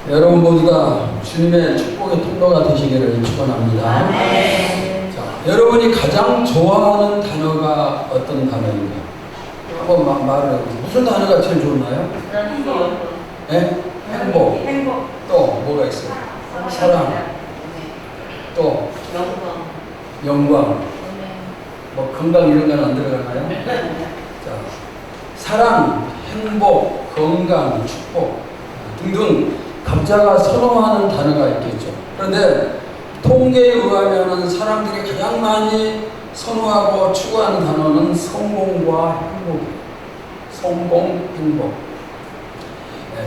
여러분 모두가 주님의 축복의 통로가 되시기를 축원합니다. 자, 여러분이 가장 좋아하는 단어가 어떤 단어인가? 한번 말을 해보세요. 무슨 단어가 제일 좋나요? 네? 행복. 또 뭐가 있어요? 사랑. 또 영광. 뭐 건강 이런 건 안 들어가나요? 자, 사랑, 행복, 건강, 축복 등등 각자가 선호하는 단어가 있겠죠. 그런데 통계에 의하면 사람들이 가장 많이 선호하고 추구하는 단어는 성공과 행복이에요. 성공, 행복.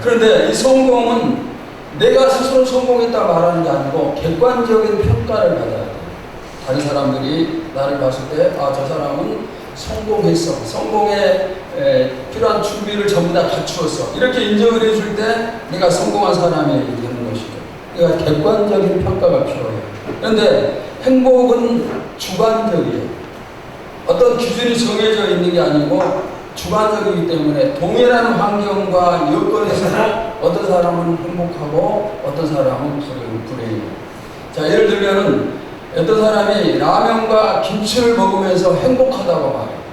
그런데 이 성공은 내가 스스로 성공했다 말하는 게 아니고 객관적인 평가를 받아야 돼요. 다른 사람들이 나를 봤을 때 저 사람은 성공했어. 성공에 필요한 준비를 전부 다 갖추었어. 이렇게 인정을 해줄 때 내가 성공한 사람이 되는 것이죠. 그러니까 객관적인 평가가 필요해요. 그런데 행복은 주관적이에요. 어떤 기준이 정해져 있는 게 아니고 주관적이기 때문에 동일한 환경과 여건에서 어떤 사람은 행복하고 어떤 사람은 불행해요. 자, 예를 들면은 어떤 사람이 라면과 김치를 먹으면서 행복하다고 말해요.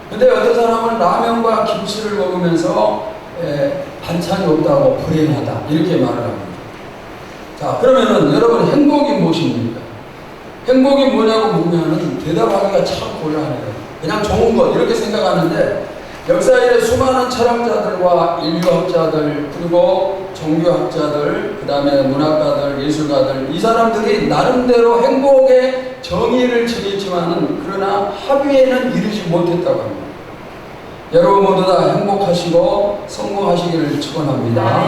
근데 어떤 사람은 라면과 김치를 먹으면서 반찬이 없다고 불행하다 이렇게 말을 합니다. 자, 그러면은 여러분 행복이 무엇입니까? 행복이 뭐냐고 묻으면은 대답하기가 참 곤란해요. 그냥 좋은 것 이렇게 생각하는데 역사의 수많은 철학자들과 인류학자들 그리고 종교학자들 그 다음에 문학가들 예술가들 이 사람들이 나름대로 행복의 정의를 정했지만은 그러나 합의에는 이르지 못했다고 합니다. 여러분 모두 다 행복하시고 성공하시기를 축원합니다.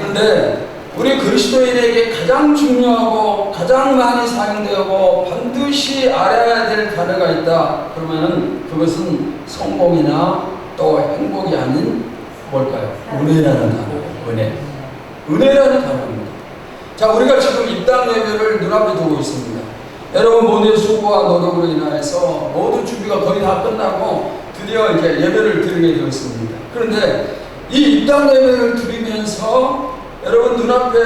그런데 우리 그리스도인에게 가장 중요하고 가장 많이 사용되고 반드시 알아야 될 단어가 있다. 그러면은 그것은 성공이나 또 행복이 아닌 뭘까요? 은혜라는 단어예요. 은혜라는 단어입니다. 자, 우리가 지금 입당 예배를 눈앞에 두고 있습니다. 여러분 모두의 수고와 노력으로 인하여서 모든 준비가 거의 다 끝나고 드디어 이제 예배를 드리게 되었습니다. 그런데 이 입당 예배를 드리면서 여러분 눈앞에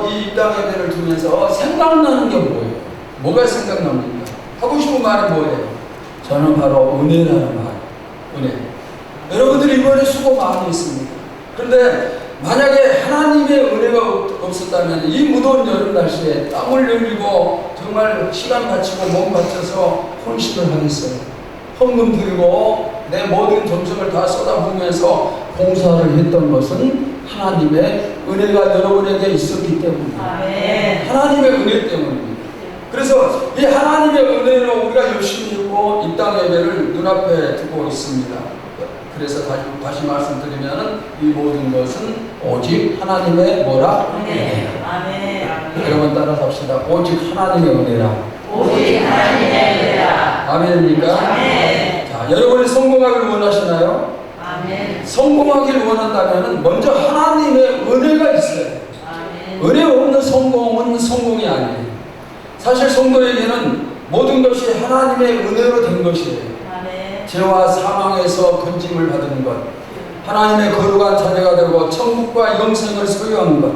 이 입당 예배를 두면서 생각나는 게 뭐예요? 뭐가 생각납니까? 하고 싶은 말이 뭐예요? 저는 바로 은혜라는 말. 은혜. 여러분들이 이번에 수고 많이 했습니다. 그런데 만약에 하나님의 은혜가 없었다면 이 무더운 여름 날씨에 땀을 흘리고 정말 시간 바치고 몸 바쳐서 헌신을 하겠어요. 헌금 드리고 내 모든 정성을 다 쏟아부으면서 봉사를 했던 것은 하나님의 은혜가 여러분에게 있었기 때문입니다. 하나님의 은혜 때문입니다. 그래서 이 하나님의 은혜로 우리가 열심히 했고 입당 예배를 눈앞에 두고 있습니다. 그래서 다시 말씀드리면 이 모든 것은 오직 하나님의 뭐라? 은혜. 여러분 따라서 합시다. 오직 하나님의 은혜라. 오직 하나님의 은혜라. 아멘입니까? 아멘. 자, 여러분이 성공하기를 원하시나요? 아멘. 성공하기를 원한다면 먼저 하나님의 은혜가 있어요. 아멘. 은혜 없는 성공은 성공이 아니에요. 사실 성도에게는 모든 것이 하나님의 은혜로 된 것이에요. 아멘. 죄와 사망에서 건짐을 받은 것, 하나님의 거룩한 자녀가 되고 천국과 영생을 소유한 것,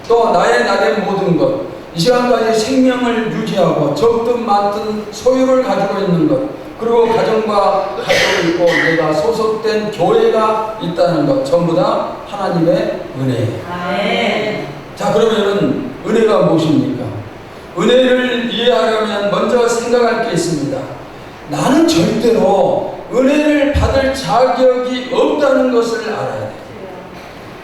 또 나의 나된 모든 것, 이 시간까지 생명을 유지하고 적든 많든 소유를 가지고 있는 것, 그리고 가정과 가족을 있고 내가 소속된 교회가 있다는 것 전부 다 하나님의 은혜예요. 아멘. 자, 그러면은 은혜가 무엇입니까? 은혜를 이해하려면 먼저 생각할 게 있습니다. 나는 절대로 은혜를 받을 자격이 없다는 것을 알아야 돼요.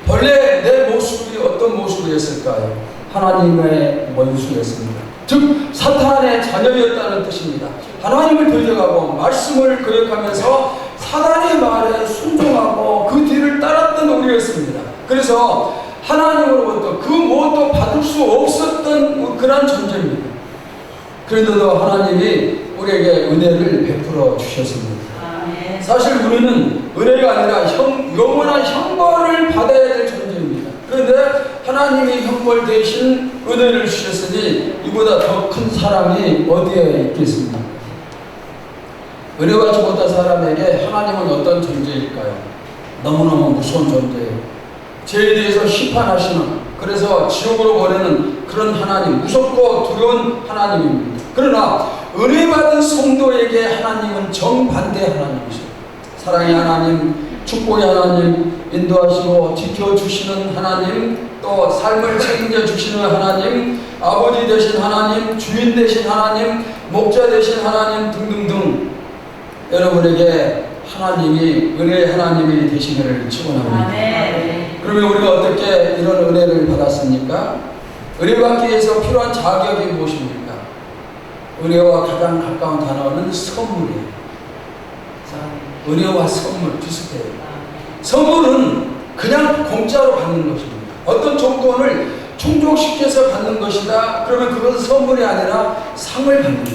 본래 내 모습이 어떤 모습이었을까요? 하나님의 원수였습니다. 즉 사탄의 자녀였다는 뜻입니다. 하나님을 대적하고 말씀을 거역하면서 사단의 말에 순종하고 그 뒤를 따랐던 우리였습니다. 그래서 하나님으로부터 그 무엇도 받을 수 없었던 그런 존재입니다. 그런데도 하나님이 우리에게 은혜를 베풀어 주셨습니다. 아멘. 사실 우리는 은혜가 아니라 영원한 형벌을 받아야 될 존재입니다. 그런데 하나님이 형벌 대신 은혜를 주셨으니 이보다 더 큰 사랑이 어디에 있겠습니까? 은혜받지 못한 사람에게 하나님은 어떤 존재일까요? 너무너무 무서운 존재예요. 죄에 대해서 심판하시는, 그래서 지옥으로 보내는 그런 하나님, 무섭고 두려운 하나님입니다. 그러나 은혜 받은 성도에게 하나님은 정반대 하나님이십니다. 사랑의 하나님, 축복의 하나님, 인도하시고 지켜주시는 하나님, 또 삶을 책임져 주시는 하나님, 아버지 되신 하나님, 주인 되신 하나님, 목자 되신 하나님 등등등, 여러분에게 하나님이 은혜의 하나님이 되시기를 축원합니다. 그러면 우리가 어떻게 이런 은혜를 받았습니까? 은혜 받기 위해서 필요한 자격이 무엇입니까? 은혜와 가장 가까운 단어는 선물이에요. 은혜와 선물 비슷해요. 선물은 그냥 공짜로 받는 것입니다. 어떤 조건을 충족시켜서 받는 것이다. 그러면 그것은 선물이 아니라 상을 받는 것.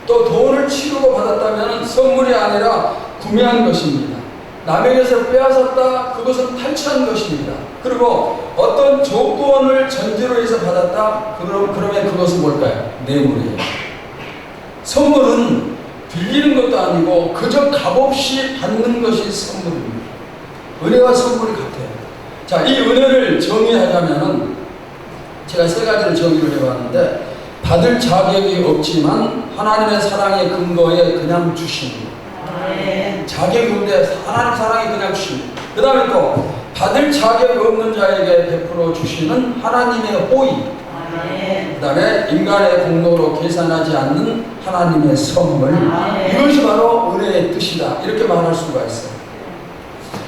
또 돈을 치르고 받았다면 선물이 아니라 구매한 것입니다. 남에게서 빼앗았다. 그것은 탈취한 것입니다. 그리고 어떤 조건을 전제로 해서 받았다. 그러면 그것은 뭘까요? 뇌물이에요. 선물은 빌리는 것도 아니고 그저 값없이 받는 것이 선물입니다. 은혜와 선물이 같아요. 자, 이 은혜를 정의하자면은 제가 세 가지를 정의를 해봤는데, 받을 자격이 없지만 하나님의 사랑의 근거에 그냥 주십니다. 자격이 없는데 하나님 사랑이 그냥 주십니다. 그 다음에 또 받을 자격이 없는 자에게 베풀어 주시는 하나님의 호의. 그 다음에 인간의 공로로 계산하지 않는 하나님의 선물. 이것이 바로 은혜의 뜻이다. 이렇게 말할 수가 있어요.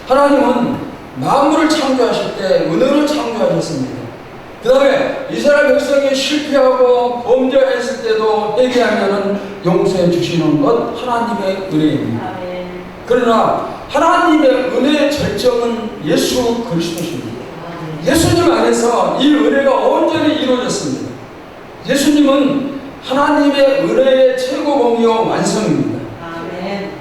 하나님은 만물을 창조하실 때 은혜로 창조하셨습니다. 그 다음에 이스라엘 백성이 실패하고 범죄했을 때도 회개하면 용서해 주시는 것 하나님의 은혜입니다. 그러나 하나님의 은혜의 절정은 예수 그리스도십니다. 예수님 안에서 이 은혜가 온전히 이루어졌습니다. 예수님은 하나님의 은혜의 최고봉이요 완성입니다.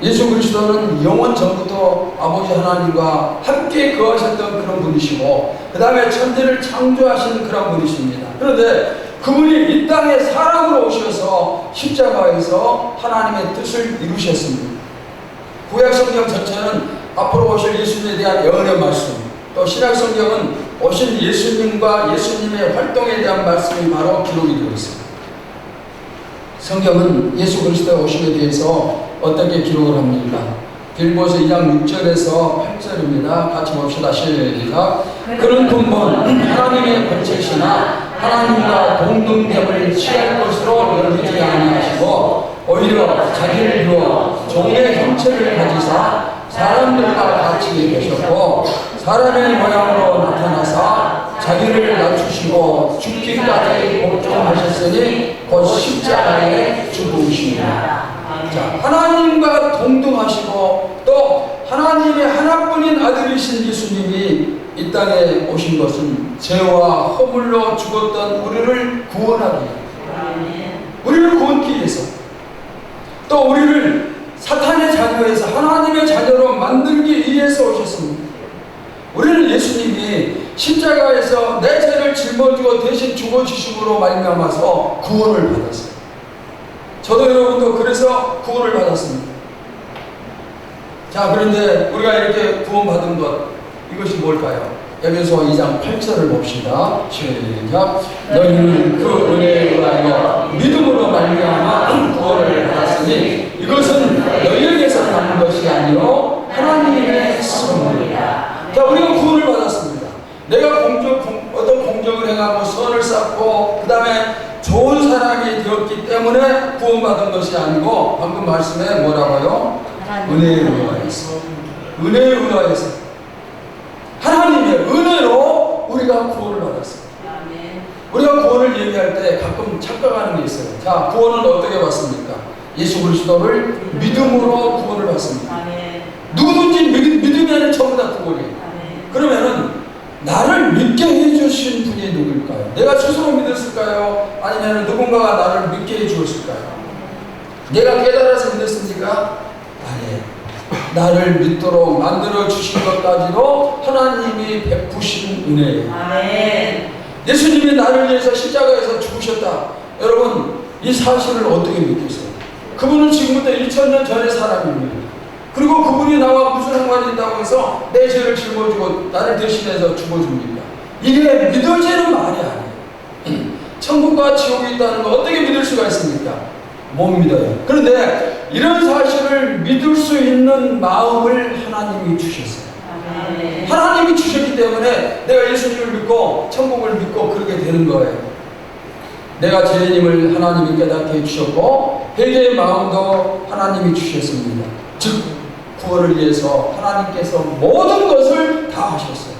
예수 그리스도는 영원 전부터 아버지 하나님과 함께 거하셨던 그런 분이시고, 그 다음에 천지를 창조하신 그런 분이십니다. 그런데 그분이 이 땅에 사람으로 오셔서 십자가에서 하나님의 뜻을 이루셨습니다. 구약 성경 전체는 앞으로 오실 예수님에 대한 예언의 말씀, 또 신약 성경은 오신 예수님과 예수님의 활동에 대한 말씀이 바로 기록이 되어 있습니다. 성경은 예수 그리스도의 오심에 대해서 어떻게 기록을 합니까? 빌보서 2장 6절에서 8절입니다. 같이 봅시다. 시작. 그런 분은 하나님의 본체시나 하나님과 동등됨을 취할 것으로 여기지 아니하시고 오히려 자기를 비워 종의 형체를 가지사 사람들과 같이 계셨고 사람의 모양으로 나타나사 자기를 낮추시고 죽기까지 복종하셨으니 곧 십자가에 죽으십니다. 자, 하나님과 동등하시고 또 하나님의 하나뿐인 아들이신 예수님이 이 땅에 오신 것은 죄와 허물로 죽었던 우리를 구원하기 위해, 우리를 구원하기 위해서, 또 우리를 사탄의 자녀에서 하나님의 자녀로 만들기 위해서 오셨습니다. 우리는 예수님이 십자가에서 내 죄를 짊어지고 대신 죽어주심으로 말미암아서 구원을 받았어요. 저도 여러분도 그래서 구원을 받았습니다. 자, 그런데 우리가 이렇게 구원받은 것, 이것이 뭘까요? 에베소 2장 8절을 봅시다. 시작. 너희는 그 은혜에 의하여 믿음으로 말미암아 구원을 받았으니 이것은 너희에게서 난 것이 아니요 하나님의 선물이다. 자, 우리가 구원을 받았습니다. 내가 어떤 공적을 행하고 선을 쌓고 그 다음에 좋은 사람이 되었기 때문에 구원받은 것이 아니고, 방금 말씀에 뭐라고요? 은혜에 의하여서. 은혜에 의하여서. 하나님의 은혜로 우리가 구원을 받았어요. 우리가 구원을 얘기할 때 가끔 착각하는 게 있어요. 자, 구원은 어떻게 받습니까? 예수 그리스도를 믿음으로 구원을 받습니다. 누구든지 믿으면 전부 다 구원이에요. 그러면은 나를 믿게 해주신 분이 누구일까요? 내가 스스로 믿었을까요? 아니면 누군가가 나를 믿게 해주었을까요? 내가 깨달아서 믿었습니까? 아니에요. 나를 믿도록 만들어 주신 것까지도 하나님이 베푸신 은혜예요. 아멘. 예수님이 나를 위해서 십자가에서 죽으셨다. 여러분, 이 사실을 어떻게 믿겠어요? 그분은 지금부터 2000년 전의 사람입니다. 그리고 그분이 나와 무슨 상관이 있다고 해서 내 죄를 짊어지고 나를 대신해서 죽어줍니까? 이게 믿어지는 말이 아니에요. 천국과 지옥이 있다는 거 어떻게 믿을 수가 있습니까? 못 믿어요. 그런데 이런 사실을 믿을 수 있는 마음을 하나님이 주셨어요. 아멘. 하나님이 주셨기 때문에 내가 예수님을 믿고 천국을 믿고 그렇게 되는 거예요. 내가 죄인임을 하나님이 깨닫게 해주셨고 회개의 마음도 하나님이 주셨습니다. 즉 구원을 위해서 하나님께서 모든 것을 다 하셨어요.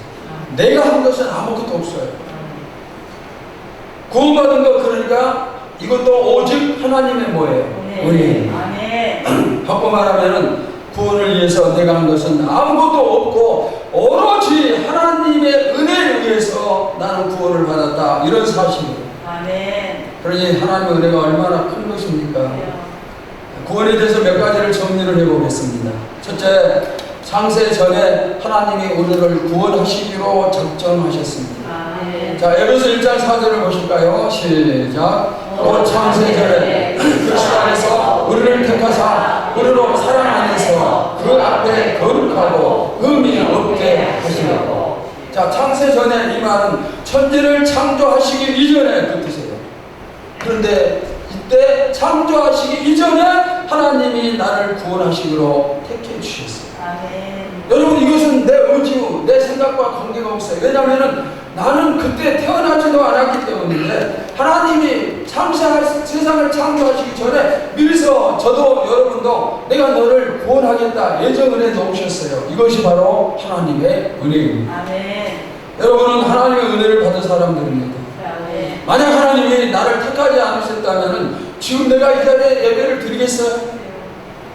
내가 한 것은 아무것도 없어요. 구원받은 것 그러니까 이것도 오직 하나님의 뭐예요? 은혜. 아멘. 바꿔 말하면은 구원을 위해서 내가 한 것은 아무것도 없고 오로지 하나님의 은혜에 의해서 나는 구원을 받았다. 이런 사실이에요. 아멘. 그러니 하나님의 은혜가 얼마나 큰 것입니까? 구원에 대해서 몇 가지를 정리를 해보겠습니다. 첫째, 창세 전에 하나님이 우리를 구원하시기로 작정하셨습니다. 아멘. 자, 에베소 1장 4절을 보실까요? 시작. 곧 창세 전에 그 시간에서 우리를 택하사 우리로 사랑 안에서 그 앞에 거룩하고 흠이 없게 하시려고. 자, 창세 전에 이 말은 천지를 창조하시기 이전에 그 뜻이에요. 그런데 이때 창조하시기 이전에 하나님이 나를 구원하시기로 택해 주셨어요. 아멘. 여러분, 이것은 내 의지요, 내 생각과 관계가 없어요. 왜냐하면 나는 그때 태어나지도 않았기 때문인데 하나님이 세상을 창조하시기 전에 미리서 저도 여러분도 내가 너를 구원하겠다 예정을 해 놓으셨어요. 이것이 바로 하나님의 은혜입니다. 아멘. 여러분은 하나님의 은혜를 받은 사람들입니다. 아멘. 만약 하나님이 나를 택하지 않으셨다면 지금 내가 이 자리에 예배를 드리겠어요?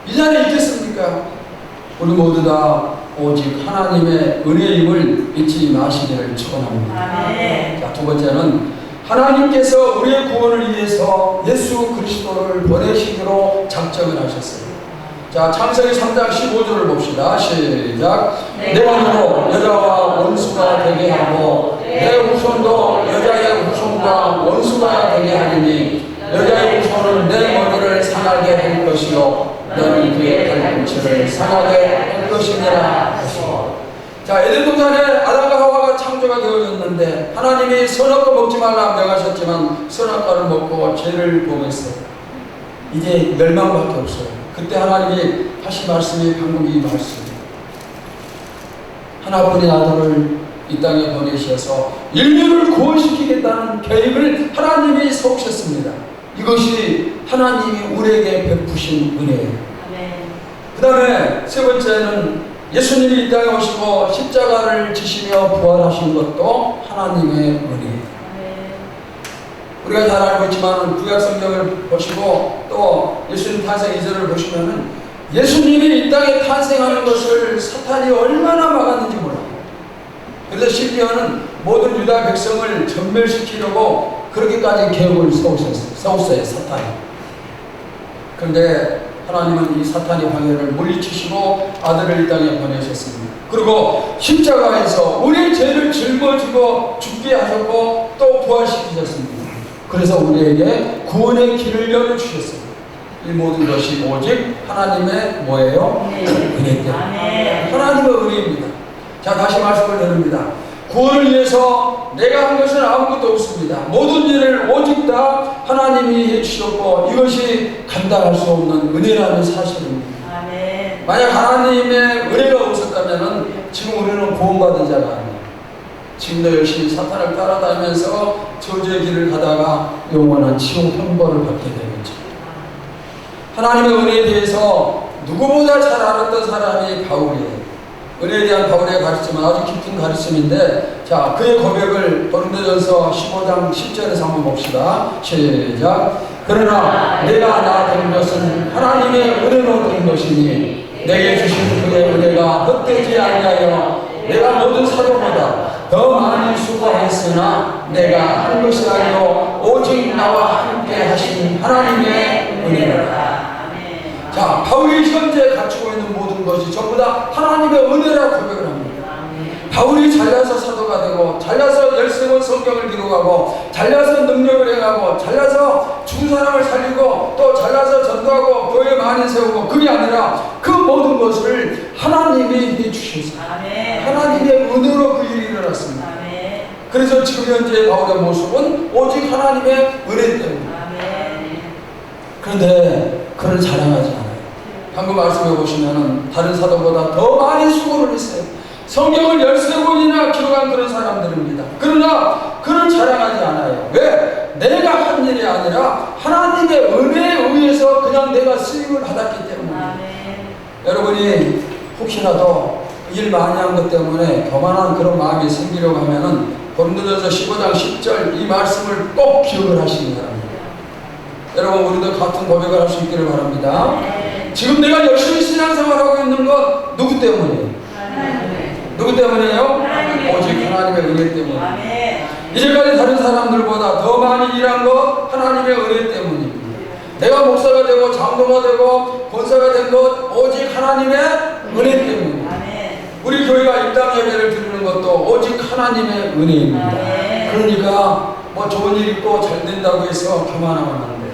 이 자리에 있겠습니까? 우리 모두 다 오직 하나님의 은혜임을 잊지 마시기를 축원합니다. 아멘. 자, 두 번째는 하나님께서 우리의 구원을 위해서 예수 그리스도를 보내시기로 작정을 하셨어요. 자, 창세기 3장 15절을 봅시다. 시작. 내가 너로 여자와 원수가 되게 하고 내 후손도 여자의 후손과 원수가 되게 하리니 여자의 후손은 내 머리를 상하게 할 것이요 너는 그의 발꿈치를 상하게 할 것이니라 하시고. 자, 에덴 동산에 아담과 하와가 창조가 되어졌는데 하나님이 선악과 먹지 말라 명하셨지만 선악과를 먹고 죄를 범했어요. 이제 멸망밖에 없어요. 그때 하나님이 하신 말씀이 방금 이 말씀이에요. 하나뿐인 아들을 이 땅에 보내셔서 인류를 구원시키겠다는 계획을 하나님이 세우셨습니다. 이것이 하나님이 우리에게 베푸신 은혜예요. 그 다음에 세 번째는 예수님이 이 땅에 오시고 십자가를 지시며 부활하신 것도 하나님의 은혜예요. 우리가 잘 알고 있지만 구약 성경을 보시고 또 예수님 탄생 이전을 보시면은 예수님이 이 땅에 탄생하는 것을 사탄이 얼마나 막았는지 몰라요. 그래서 심지어는 모든 유다 백성을 전멸시키려고 그렇게까지 계획을 세웠어요, 사탄이. 그런데 하나님은 이 사탄의 방해를 물리치시고 아들을 이 땅에 보내셨습니다. 그리고 십자가에서 우리의 죄를 짊어지고 죽게 하셨고 또 부활시키셨습니다. 그래서 우리에게 구원의 길을 열어주셨습니다. 이 모든 것이 오직 하나님의 뭐예요? 은혜 때문에. 하나님의 은혜입니다. 자, 다시 말씀을 드립니다. 구원을 위해서 내가 한 것은 아무것도 없습니다. 모든 일을 오직 다 하나님이 해주셨고 이것이 감당할 수 없는 은혜라는 사실입니다. 아멘. 만약 하나님의 은혜가 없었다면 지금 우리는 구원받은 자가 아니에요. 지금도 열심히 사탄을 따라다니면서 저주의 길을 가다가 영원한 지옥 형벌을 받게 되겠죠. 하나님의 은혜에 대해서 누구보다 잘 알았던 사람이 바울이에요. 은혜에 대한 바울의 가르침은 아주 깊은 가르침인데, 자, 그의 고백을 고린도전서 15장 10절에서 한번 봅시다. 시작. 그러나 내가 나 된 것은 하나님의 은혜로 된 것이니 내게 주신 그의 은혜가 헛되지 아니하여 내가 모든 사도보다 더 많이 수고했으나 내가 한 것이 아니요 오직 나와 함께 하신 하나님의 은혜라. 자, 바울이 현재 갖추고 있는 모든 것이 전부 다 하나님의 은혜라고 고백을 합니다. 바울이 잘나서 사도가 되고, 잘나서 13번 성경을 기록하고, 잘나서 능력을 행하고, 잘나서 죽은 사람을 살리고, 또 잘나서 전도하고 교회 많이 세우고, 그게 아니라 그 모든 것을 하나님이 해주셨어요. 하나님의 은혜로 그 일이 일어났습니다. 그래서 지금 현재 바울의 모습은 오직 하나님의 은혜 때문에. 그런데 그를 자랑하지 않아요. 방금 말씀해 보시면은 다른 사도보다 더 많이 수고를 했어요. 성경을 13권이나 기록한 그런 사람들입니다. 그러나 그를 자랑하지 않아요. 왜? 내가 한 일이 아니라 하나님의 은혜에 의해서 그냥 내가 쓰임을 받았기 때문에. 여러분이 혹시라도 일 많이 한 것 때문에 교만한 그런 마음이 생기려고 하면은 고린도전서 15장 10절 이 말씀을 꼭 기억을 하시기 바랍니다. 여러분, 우리도 같은 고백을 할 수 있기를 바랍니다. 지금 내가 열심히 신앙생활하고 있는 건 누구 때문이에요? 누구 때문이에요? 오직 하나님의 은혜 때문에. 이제까지 다른 사람들보다 더 많이 일한 것 하나님의 은혜 때문입니다. 내가 목사가 되고 장로가 되고 권사가 된 것 오직 하나님의 은혜 때문입니다. 우리 교회가 입당 예배를 드리는 것도 오직 하나님의 은혜입니다. 그러니까 뭐 좋은 일 있고 잘 된다고 해서 교만하면 안 돼요.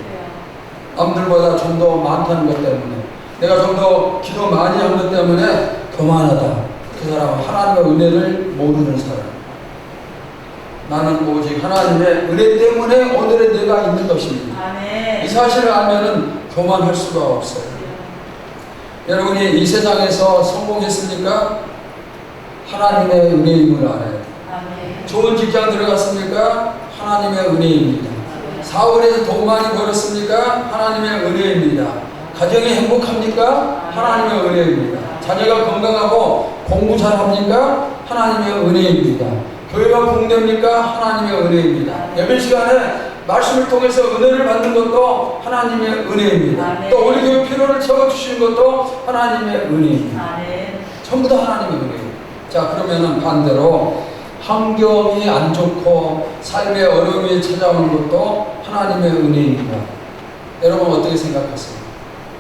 남들보다 좀 더 많다는 것 때문에, 내가 좀 더 기도 많이 한 것 때문에 교만하다. 그 사람은 하나님의 은혜를 모르는 사람. 나는 오직 하나님의 은혜 때문에 오늘의 내가 있는 것입니다. 이 사실을 알면은 교만할 수가 없어요. 여러분이 이 세상에서 성공했습니까? 하나님의 은혜임을 알아요. 좋은 직장 들어갔습니까? 하나님의 은혜입니다. 사업에서 돈 많이 벌었습니까? 하나님의 은혜입니다. 가정이 행복합니까? 하나님의 은혜입니다. 자녀가 건강하고 공부 잘합니까? 하나님의 은혜입니다. 교회가 붕됩니까? 하나님의 은혜입니다. 예배 시간에 말씀을 통해서 은혜를 받는 것도 하나님의 은혜입니다. 또 우리 교회 필요를 채워주시는 것도 하나님의 은혜입니다. 전부 다 하나님의 은혜입니다. 자, 그러면은 반대로 환경이 안 좋고 삶의 어려움이 찾아오는 것도 하나님의 은혜입니다. 여러분 어떻게 생각하세요?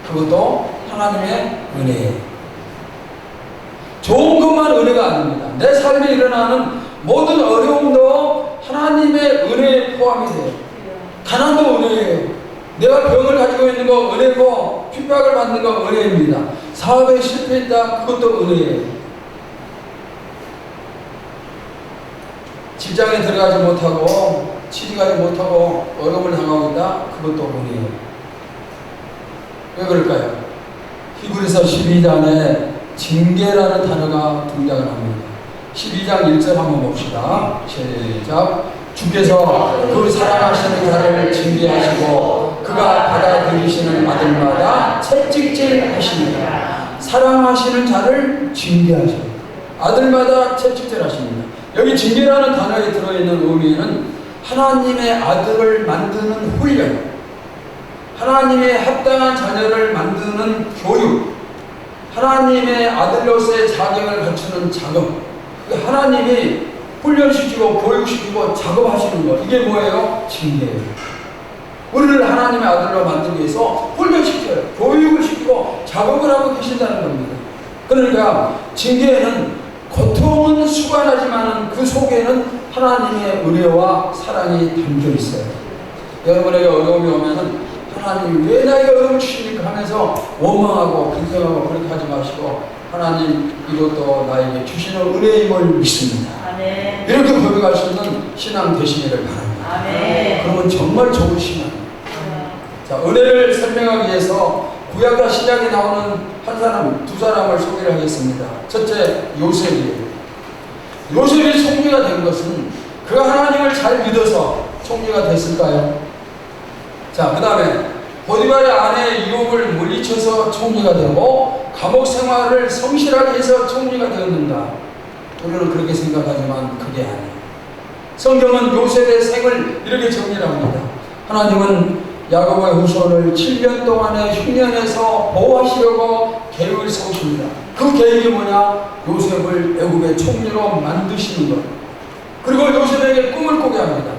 그것도 하나님의 은혜예요. 좋은 것만 은혜가 아닙니다. 내 삶에 일어나는 모든 어려움도 하나님의 은혜에 포함이 돼요. 가난도 은혜예요. 내가 병을 가지고 있는 거 은혜고, 핍박을 받는 거 은혜입니다. 사업에 실패했다, 그것도 은혜예요. 직장에 들어가지 못하고 취직하지 못하고 어려움을 당하고 있다, 그것도 은혜예요. 왜 그럴까요? 히브리서 12장에 징계라는 단어가 등장을 합니다. 12장 1절 한번 봅시다. 시작. 주께서 그 사랑하시는 자를 징계하시고 그가 받아들이시는 아들마다 채찍질 하십니다. 사랑하시는 자를 징계하시고 아들마다 채찍질 하십니다. 여기 징계라는 단어에 들어있는 의미는 하나님의 아들을 만드는 훈련, 하나님의 합당한 자녀를 만드는 교육, 하나님의 아들로서의 자격을 갖추는 작업, 하나님이 훈련시키고 교육시키고 작업하시는 것, 이게 뭐예요? 징계예요. 우리를 하나님의 아들로 만들기 위해서 훈련시켜요. 교육을 시키고 작업을 하고 계신다는 겁니다. 그러니까 징계에는 고통은 수반하지만 그 속에는 하나님의 은혜와 사랑이 담겨 있어요. 여러분에게 어려움이 오면은 하나님 왜 나에게 어려움을 주십니까 하면서 원망하고 근성하고 그렇게 하지 마시고, 하나님 이것도 나에게 주시는 은혜임을 믿습니다. 아멘. 이렇게 고백할 수 있는 신앙 되시기를 바랍니다. 아멘. 그러면 정말 좋은 신앙입니다. 자, 은혜를 설명하기 위해서 구약과 신약에 나오는 한 사람, 두 사람을 소개를 하겠습니다. 첫째, 요셉이에요. 요셉이 총리가 된 것은 그가 하나님을 잘 믿어서 총리가 됐을까요? 자, 그 다음에 보디발의 아내 유업을 물리쳐서 총리가 되고 감옥 생활을 성실하게 해서 총리가 되었는가? 우리는 그렇게 생각하지만 그게 아니에요. 성경은 요셉의 생을 이렇게 정리합니다. 하나님은 야곱의 후손을 7년 동안의 흉년에서 보호하시려고 계획을 세우십니다. 그 계획이 뭐냐? 요셉을 애굽의 총리로 만드시는 것. 그리고 요셉에게 꿈을 꾸게 합니다.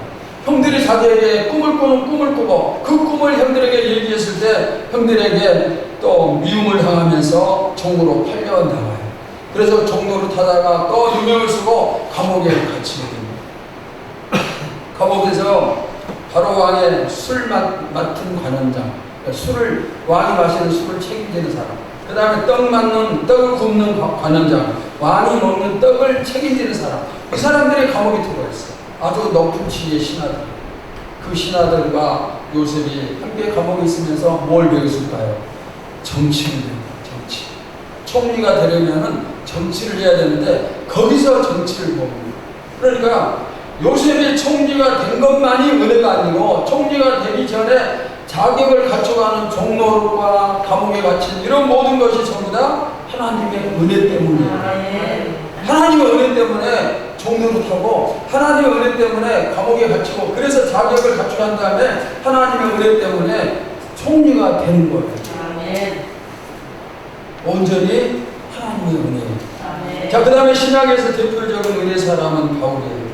형들이 자기에게 꿈을 꾸고 그 꿈을 형들에게 얘기했을 때 형들에게 또 미움을 당하면서 종으로 팔려나가요. 그래서 종로를 타다가 또 누명을 쓰고 감옥에 갇히게 됩니다. 감옥에서 바로 왕의 술 맡은 관원장, 술을 왕이 마시는 술을 책임지는 사람, 그 다음에 떡을 굽는 관원장, 왕이 먹는 떡을 책임지는 사람, 이 사람들이 감옥에 들어가 있어요. 아주 높은 지위의 신하들. 그 신하들과 요셉이 함께 감옥에 있으면서 뭘 배웠을까요? 정치를 배웁니다. 정치. 총리가 되려면은 정치를 해야 되는데 거기서 정치를 배웁니다. 그러니까 요셉이 총리가 된 것만이 은혜가 아니고 청지가 되기 전에 자격을 갖춰가는 종로와 감옥에 갇힌 이런 모든 것이 전부 다 하나님의 은혜 때문이에요. 하나님의 은혜 때문에 종로를 타고 하나님의 은혜 때문에 감옥에 갇히고 그래서 자격을 갖춰야 한 다음에 하나님의 은혜 때문에 총리가 되는 거예요. 온전히 하나님의 은혜예요. 자, 그 다음에 신약에서 대표적인 은혜 사람은 바울이에요.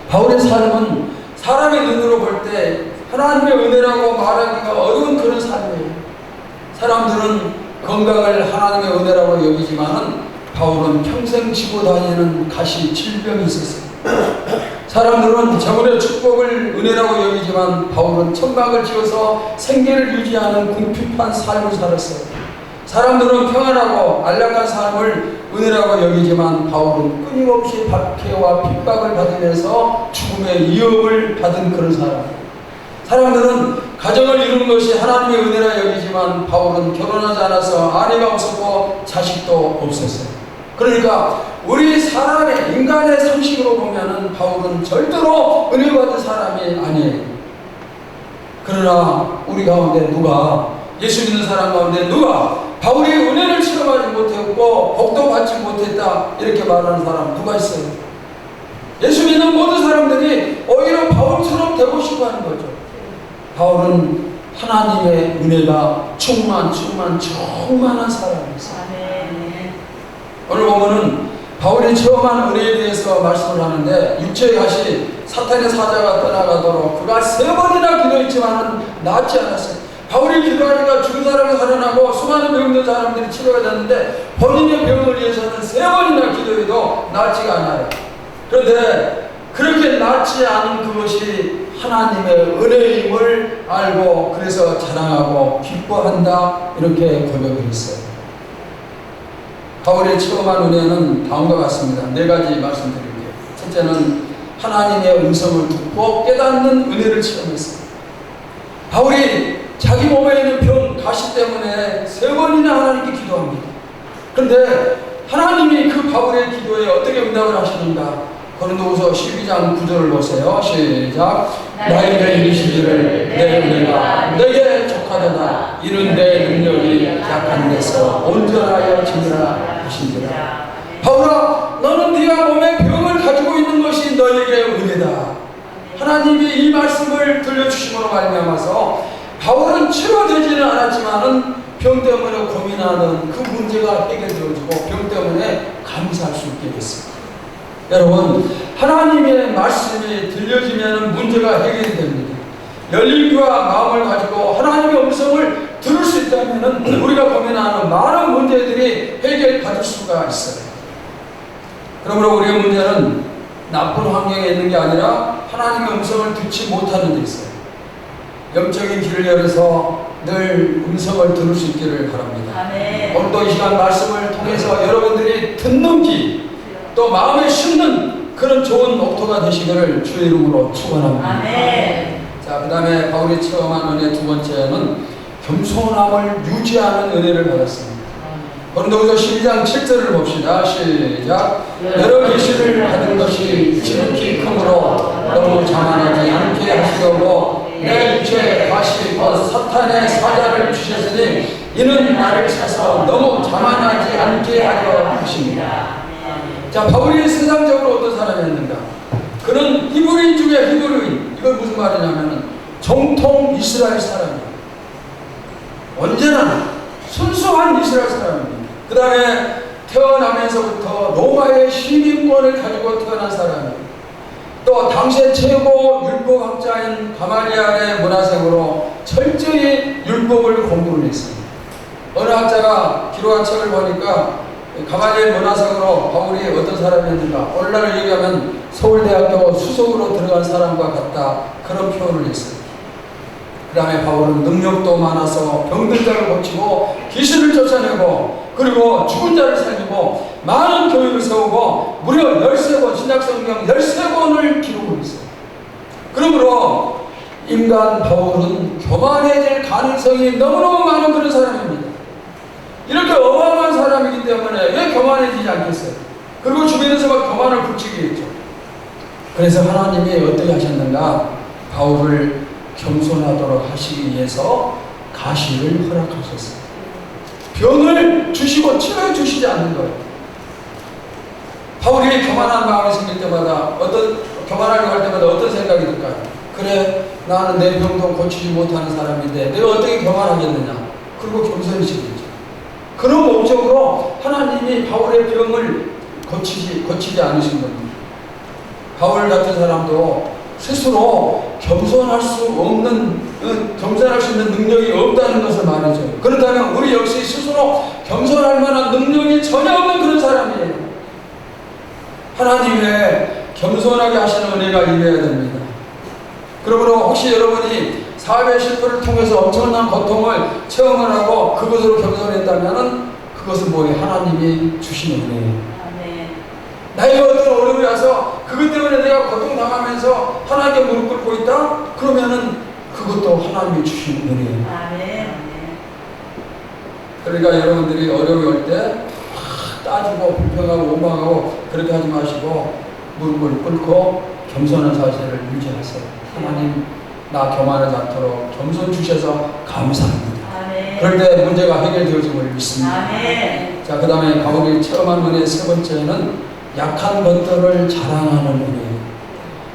바울의 삶은 사람의 눈으로 볼 때 하나님의 은혜라고 말하기가 어려운 그런 삶이에요. 사람들은 건강을 하나님의 은혜라고 여기지만은 바울은 평생 지고 다니는 가시 질병이 있었어요. 사람들은 재물의 축복을 은혜라고 여기지만 바울은 천막을 지어서 생계를 유지하는 궁핍한 삶을 살았어요. 사람들은 평안하고 안락한 삶을 은혜라고 여기지만 바울은 끊임없이 박해와 핍박을 받으면서 죽음의 위협을 받은 그런 사람이에요. 사람들은 가정을 이루는 것이 하나님의 은혜라 여기지만 바울은 결혼하지 않아서 아내가 없었고 자식도 없었어요. 그러니까 우리 사람의 인간의 상식으로 보면은 바울은 절대로 은혜 받은 사람이 아니에요. 그러나 우리 가운데 누가 예수 믿는 사람 가운데 누가 바울이 은혜를 체험하지 못했고 복도 받지 못했다 이렇게 말하는 사람 누가 있어요? 예수 믿는 모든 사람들이 오히려 바울처럼 되고 싶어 하는 거죠. 바울은 하나님의 은혜가 충만한 사람이었어요. 오늘 보면은 바울이 체험한 은혜에 대해서 말씀을 하는데 육체의 가시 사탄의 사자가 떠나가도록 그가 3번이나 기도했지만은 낫지 않았어요. 바울이 기도하니까 죽은 사람이 살아나고 수많은 병든 사람들이 치료가 됐는데 본인의 병을 위해서는 3번이나 기도해도 낫지가 않아요. 그런데 그렇게 낫지 않은 그것이 하나님의 은혜임을 알고 그래서 자랑하고 기뻐한다 이렇게 고백을 했어요. 바울이 체험한 은혜는 다음과 같습니다. 4가지 말씀드릴게요. 첫째는 하나님의 음성을 듣고 깨닫는 은혜를 체험했어요. 바울이 자기 몸에 있는 병, 가시 때문에 3번이나 하나님께 기도합니다. 그런데 하나님이 그 바울의 기도에 어떻게 응답을 하시는가? 고린도후서 12장 9절을 보세요. 시작. 나에게 이르시기를 내 은혜가 내게 족하도다. 이는 내 능력이 약한 데서 온전하여 지니라 하신지라. 바울아, 너는 네가 몸에 병을 가지고 있는 것이 너에게 은혜다. 하나님이 이 말씀을 들려주심으로 말미암아서 바울은 치료되지는 않았지만은 병 때문에 고민하는 그 문제가 해결되어지고 병 때문에 감사할 수 있게 됐습니다. 여러분, 하나님의 말씀이 들려지면 문제가 해결이 됩니다. 열린 귀와 마음을 가지고 하나님의 음성을 들을 수 있다면 우리가 고민하는 많은 문제들이 해결받을 수가 있어요. 그러므로 우리의 문제는 나쁜 환경에 있는 게 아니라 하나님의 음성을 듣지 못하는 데 있어요. 영적인 길을 열어서 늘 음성을 들을 수 있기를 바랍니다. 오늘도 이 시간 말씀을 통해서 여러분들이 듣는 귀, 또 마음에 심는 그런 좋은 옥토가 되시기를 주의 이름으로 축원합니다. 자, 그 다음에 바울이 체험한 은혜 2번째는 겸손함을 유지하는 은혜를 받았습니다. 고린도후서 12장 7절을 봅시다. 시작. 여러 계시를 받은 것이 지극히 크므로 너무 자만하지 않게 하시려고 내 육체에 가시 곧 사탄의 사자를 주셨으니 이는 나를 차서 너무 자만하지 않게 하려 하십니다. 자, 바울이 세상적으로 어떤 사람이었는가? 그는 히브리인 중에 히브리인. 이건 무슨 말이냐면은 정통 이스라엘 사람이에요. 언제나 순수한 이스라엘 사람입니다. 그 다음에 태어나면서부터 로마의 시민권을 가지고 태어난 사람이에요. 또 당시의 최고 율법학자인 가말리알의 문화생으로 철저히 율법을 공부를 했습니다. 어느 학자가 기록한 책을 보니까 가말리엘 문화상으로 바울이 어떤 사람이었는가? 오늘날 얘기하면 서울대학교 수석으로 들어간 사람과 같다. 그런 표현을 했어요. 그 다음에 바울은 능력도 많아서 병든 자를 고치고 귀신을 쫓아내고 그리고 죽은 자를 살리고 많은 교회를 세우고 무려 13권, 신약성경 13권을 기록을 했어요. 그러므로 인간 바울은 교만해질 가능성이 너무너무 많은 그런 사람입니다. 이렇게 어마어마한 사람이기 때문에 왜 교만해지지 않겠어요? 그리고 주변에서 막 교만을 붙이게 했죠. 그래서 하나님이 어떻게 하셨는가? 바울을 겸손하도록 하시기 위해서 가시를 허락하셨어요. 병을 주시고 치료해 주시지 않는 거예요. 바울이 교만한 마음이 생길 때마다 교만하려고 할 때마다 어떤 생각이 들까요? 그래, 나는 내 병도 고치지 못하는 사람인데 내가 어떻게 교만하겠느냐? 그리고 겸손해지겠죠. 그런 목적으로 하나님이 바울의 병을 고치지 않으신 겁니다. 바울 같은 사람도 스스로 겸손할 수 있는 능력이 없다는 것을 말해줘요. 그렇다면 우리 역시 스스로 겸손할 만한 능력이 전혀 없는 그런 사람이에요. 하나님의 겸손하게 하시는 은혜가 임해야 됩니다. 그러므로 혹시 여러분이 사회의 실패를 통해서 엄청난 고통을 체험을 하고 그것으로 겸손했다면 그것은 뭐예요? 하나님이 주시는 은혜예요. 나에게 어떤 어려움이 와서 그것 때문에 내가 고통당하면서 하나님께 무릎 꿇고 있다? 그러면은 그것도 하나님이 주시는 은혜예요. 그러니까 여러분들이 어려움이 올 때 따지고 불평하고 원망하고 그렇게 하지 마시고 무릎을 꿇고 겸손한 사실을 유지하세요. 하나님, 나 교만하지 않도록 겸손 주셔서 감사합니다. 그럴 때 문제가 해결되어짐을 믿습니다. 자, 그 다음에 바울이 체험한 은혜 세 번째는 약한 것들을 자랑하는 은혜예요.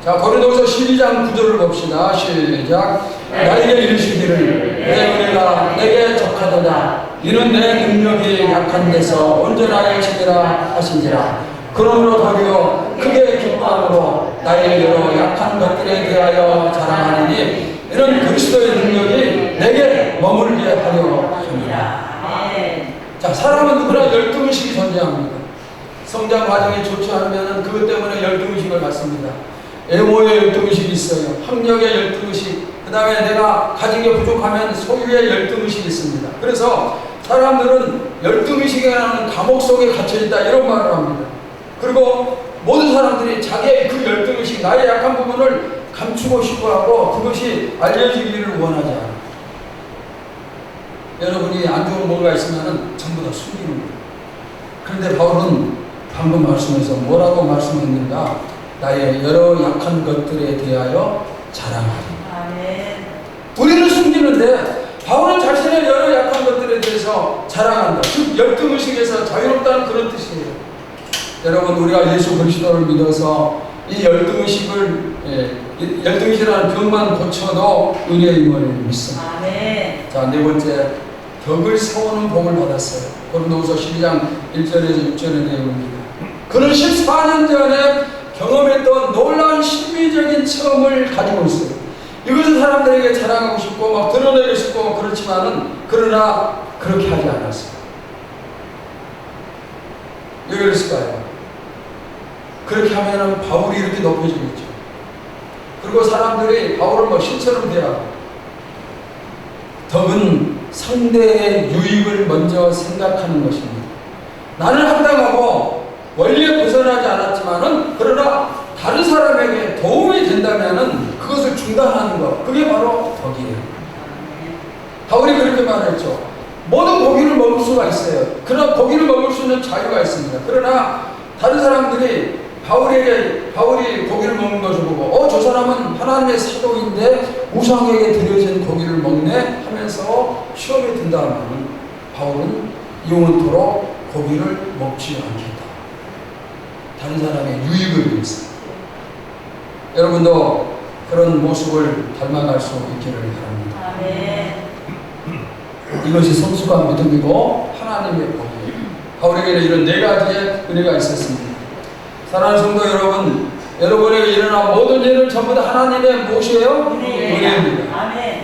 자, 고린도서 12장 9절을 봅시다. 시작. 나에게 이르시기를 내 은혜가 내게 족하도다. 이는 내 능력이 약한 데서 온전하게 지니라 하신지라. 그러므로 도리어 크게 기뻐함으로 나의 여러 약한 것들에 대하여 자랑하리니 이는 그리스도의 능력이 내게 머물게 하려 합니다. 자, 사람은 누구나 열등의식이 존재합니다. 성장 과정이 좋지 않으면 그것 때문에 열등의식을 갖습니다. 애모의 열등의식이 있어요. 학력의 열등의식, 그 다음에 내가 가진 게 부족하면 소유의 열등의식이 있습니다. 그래서 사람들은 열등의식이라는 감옥 속에 갇혀있다 이런 말을 합니다. 그리고 모든 사람들이 자기의 그 열등의식, 나의 약한 부분을 감추고 싶어하고 그것이 알려지기를 원하지 않아요. 여러분이 안 좋은 뭔가 있으면 전부 다 숨기는 거예요. 그런데 바울은 방금 말씀에서 뭐라고 말씀했는가? 나의 여러 약한 것들에 대하여 자랑하리. 우리는 숨기는데 바울은 자신의 여러 약한 것들에 대해서 자랑한다. 즉 열등의식에서 자유롭다는 그런 뜻이에요. 여러분, 우리가 예수 그리스도를 믿어서 이 열등의식이라는 병만 고쳐도 은혜의 임을 믿습니다. 자, 네 번째, 덕을 세우는 복을 받았어요. 고린도후서 12장 1절에서 6절의 내용입니다. 그는 14년 전에 경험했던 놀라운 신비적인 체험을 가지고 있어요. 이것은 사람들에게 자랑하고 싶고 막 드러내고 싶고 그렇지만은 그러나 그렇게 하지 않았어요. 왜 그랬을까요? 그렇게 하면은 바울이 이렇게 높여지겠죠. 그리고 사람들이 바울을 뭐 신처럼 대하고. 덕은 상대의 유익을 먼저 생각하는 것입니다. 나는 합당하고 원리에 벗어나지 않았지만은 그러나 다른 사람에게 도움이 된다면은 그것을 중단하는 것, 그게 바로 덕이에요. 바울이 그렇게 말했죠. 모든 고기를 먹을 수가 있어요. 그러나 고기를 먹을 수 있는 자유가 있습니다. 그러나 다른 사람들이 바울이 고기를 먹는 것을 보고 저 사람은 하나님의 사도인데 우상에게 드려진 고기를 먹네 하면서 시험에 든다면 바울은 영원토록 고기를 먹지 않겠다. 다른 사람의 유익을 위해서. 여러분도 그런 모습을 닮아갈 수 있기를 바랍니다. 이것이 성숙한 믿음이고 하나님의 복이에요. 바울에게는 이런 네 가지의 은혜가 있었습니다. 사랑하는 성도 여러분, 여러분에게 일어난 모든 일은 전부 다 하나님의 무엇이에요? 은혜입니다.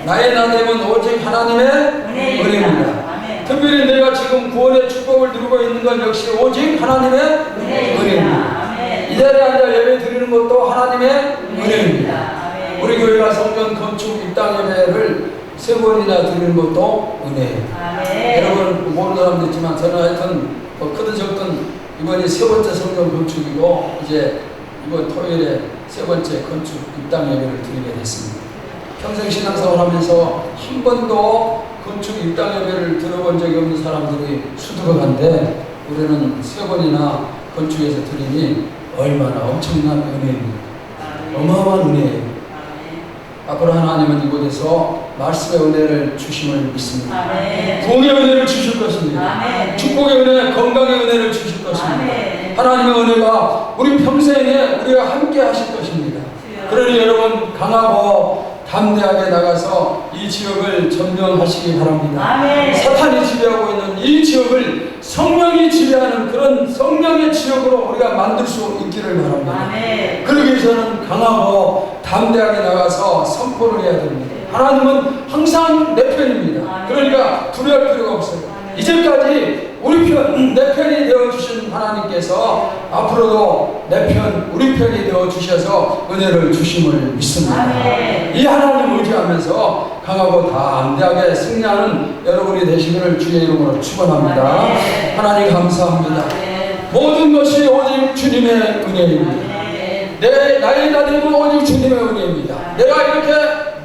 나의 나됨은 오직 하나님의 은혜입니다. 특별히 내가 지금 구원의 축복을 누리고 있는 건 역시 오직 하나님의 은혜입니다. 이 자리에 앉아 예배 드리는 것도 하나님의 은혜입니다. 우리 교회가 성전 건축 입당 예배를 3번이나 드리는 것도 은혜예요. 여러분 모르는 사람도 있지만 저는 하여튼 뭐 크든 적든 이번이 3번째 성전 건축이고 이제 이번 토요일에 3번째 건축 입당 예배를 드리게 됐습니다. 평생 신앙생활 하면서 한 번도 건축 입당 예배를 들어본 적이 없는 사람들이 수두룩한데 우리는 3번이나 건축에서 드리니 얼마나 엄청난 은혜입니다. 어마어마한 은혜예요. 앞으로 하나님은 이곳에서 말씀의 은혜를 주심을 믿습니다. 부흥의 은혜를 주실 것입니다. 축복의 은혜, 건강의 은혜를 주실 것입니다. 하나님의 은혜가 우리 평생에 우리가 함께 하실 것입니다. 그러니 여러분 강하고 담대하게 나가서 이 지역을 점령하시기 바랍니다. 사탄이 지배하고 있는 이 지역을 성령이 지배하는 그런 성령의 지역으로 우리가 만들 수 있기를 바랍니다. 그러기 위해서는 강하고 담대하게 나가서 선포를 해야 됩니다. 하나님은 항상 내 편입니다. 그러니까 두려울 필요가 없어요. 이제까지 내 편이 되어주신 하나님께서 앞으로도 내 편, 우리 편이 되어주셔서 은혜를 주심을 믿습니다. 이 하나님 의지하면서 강하고 담대하게 승리하는 여러분이 되시기를 주의 이름으로 축원합니다. 하나님 감사합니다. 모든 것이 오직 주님의 은혜입니다. 나의 나됨은 오직 주님의 은혜입니다. 내가 이렇게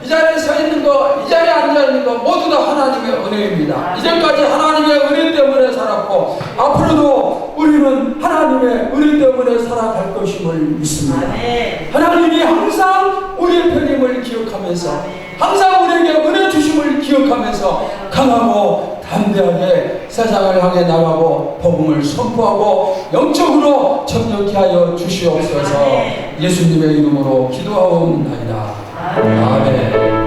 이 자리에 서 있는 거, 이 자리에 앉아 있는 거 모두 다 하나님의 은혜입니다. 이제까지 하나님의 은혜 때문에 살았고 앞으로도 우리는 하나님의 은혜 때문에 살아갈 것임을 믿습니다. 하나님이 항상 우리의 편임을 기억하면서 항상 우리에게 은혜 주심을 기억하면서 강하고 담대하게 세상을 향해 나가고 복음을 선포하고 영적으로 점령케 하여 주시옵소서. 예수님의 이름으로 기도하옵나이다. 아멘.